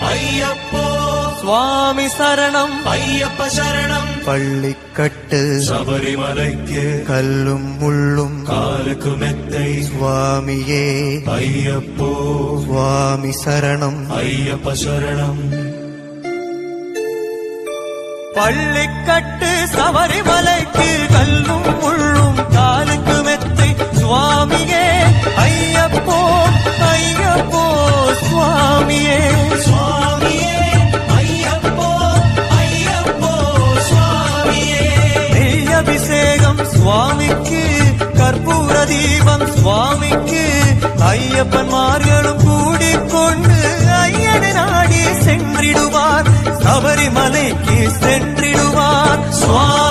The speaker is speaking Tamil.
ஐயப்போ சுவாமி சரணம் ஐயப்ப சரணம் பள்ளிக்கட்டு சபரிமலைக்கு கல்லும் முள்ளும் காலுக்கு மெத்தை சுவாமியே ஐயப்போ சுவாமி சரணம் ஐயப்ப சரணம் பள்ளிக்கட்டு சபரிமலைக்கு கல்லும் முள்ளும் காலுக்கு மெத்தை சுவாமியே ஐயப்போ ஐயப்போ சுவாமியே சுவாமியே ஐயப்போ ஐயப்போ சுவாமியே நெய் அபிஷேகம் சுவாமிக்கு கற்பூர தீபம் சுவாமிக்கு ஐயப்பன்மார்களும் கூடிக்கொண்டு ஐயனை நாடி சென்றிடுவார் சபரிமலைக்கு சென்றிடுவார் சுவாமி